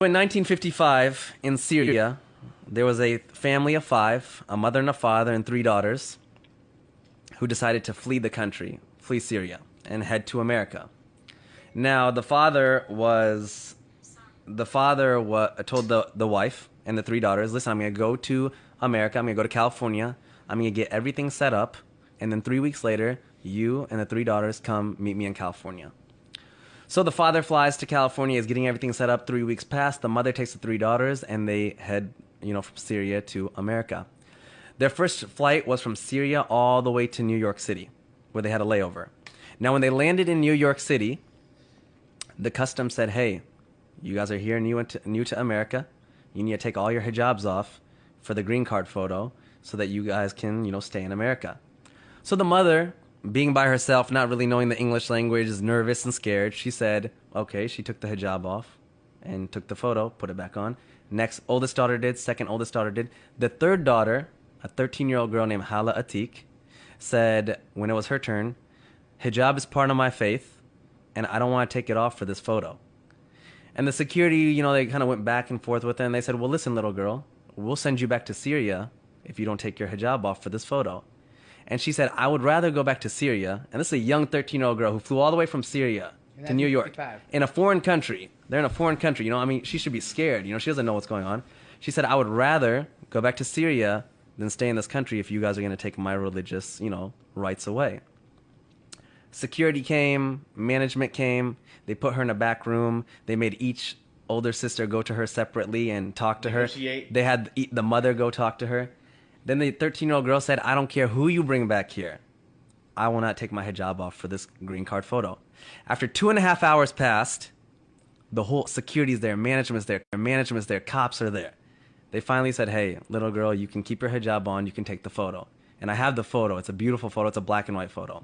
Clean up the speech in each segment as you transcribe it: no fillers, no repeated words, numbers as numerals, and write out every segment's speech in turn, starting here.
In 1955, in Syria, there was a family of 5, a mother and a father and 3 daughters, who decided to flee the country, flee Syria, and head to America. Now, the father told the wife and the 3 daughters, listen, I'm going to go to America, I'm going to go to California, I'm going to get everything set up, and then 3 weeks later, you and the 3 daughters come meet me in California. So the father flies to California, is getting everything set up. 3 weeks pass. The mother takes the 3 daughters, and they head, from Syria to America. Their first flight was from Syria all the way to New York City, where they had a layover. Now, when they landed in New York City, the customs said, hey, you guys are here new to America. You need to take all your hijabs off for the green card photo so that you guys can, stay in America. So the mother, being by herself, not really knowing the English language, is nervous and scared. She said, okay, she took the hijab off and took the photo, put it back on. Next oldest daughter did, second oldest daughter did. The third daughter, a 13-year-old girl named Hala Atik, said when it was her turn, hijab is part of my faith, and I don't want to take it off for this photo. And the security, they kind of went back and forth with her, and they said, well, listen, little girl, we'll send you back to Syria if you don't take your hijab off for this photo. And she said, I would rather go back to Syria. And this is a young 13-year-old girl who flew all the way from Syria to New York in a foreign country. They're in a foreign country. She should be scared. She doesn't know what's going on. She said, I would rather go back to Syria than stay in this country if you guys are going to take my religious, rights away. Security came, management came. They put her in a back room. They made each older sister go to her separately and talk to her. They had the mother go talk to her. Then the 13-year-old girl said, I don't care who you bring back here. I will not take my hijab off for this green card photo. After 2.5 hours passed, the whole security's there, management's there, cops are there. They finally said, hey, little girl, you can keep your hijab on, you can take the photo. And I have the photo. It's a beautiful photo. It's a black and white photo.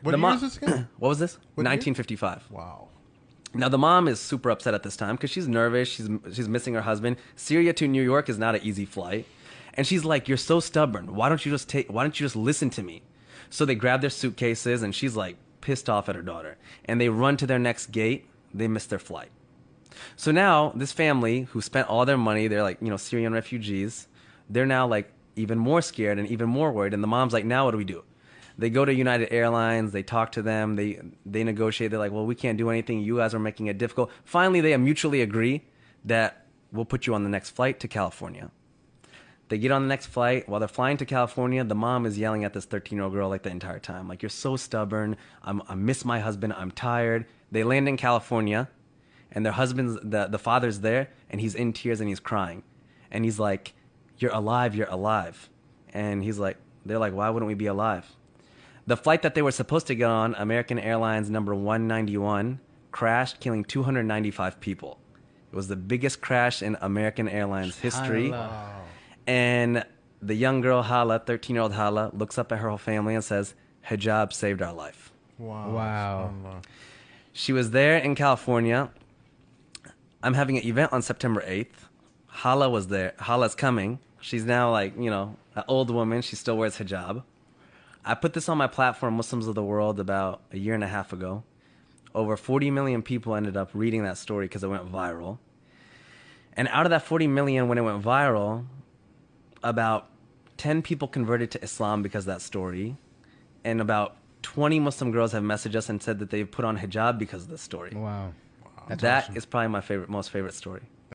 What year is this again? What was this? What 1955. Year? Wow. Now, the mom is super upset at this time because she's nervous. She's missing her husband. Syria to New York is not an easy flight. And she's like, you're so stubborn. Why don't you just listen to me? So they grab their suitcases, and she's like pissed off at her daughter. And they run to their next gate. They miss their flight. So now this family who spent all their money, they're like, Syrian refugees. They're now like even more scared and even more worried. And the mom's like, now what do we do? They go to United Airlines. They talk to them. They negotiate. They're like, well, we can't do anything. You guys are making it difficult. Finally, they mutually agree that we'll put you on the next flight to California. They get on the next flight. While they're flying to California, the mom is yelling at this 13-year-old girl like the entire time. Like, you're so stubborn. I miss my husband. I'm tired. They land in California, and their husband's, the father's there, and he's in tears and he's crying. And he's like, you're alive, you're alive. And they're like, why wouldn't we be alive? The flight that they were supposed to get on, American Airlines number 191, crashed, killing 295 people. It was the biggest crash in American Airlines history. Wow. And the young girl, Hala, 13-year-old Hala, looks up at her whole family and says, hijab saved our life. Wow. She was there in California. I'm having an event on September 8th. Hala was there. Hala's coming. She's now like, an old woman. She still wears hijab. I put this on my platform, Muslims of the World, about a year and a half ago. Over 40 million people ended up reading that story because it went viral. And out of that 40 million, when it went viral, about 10 people converted to Islam because of that story. And about 20 Muslim girls have messaged us and said that they've put on hijab because of this story. Wow. That is probably my most favorite story.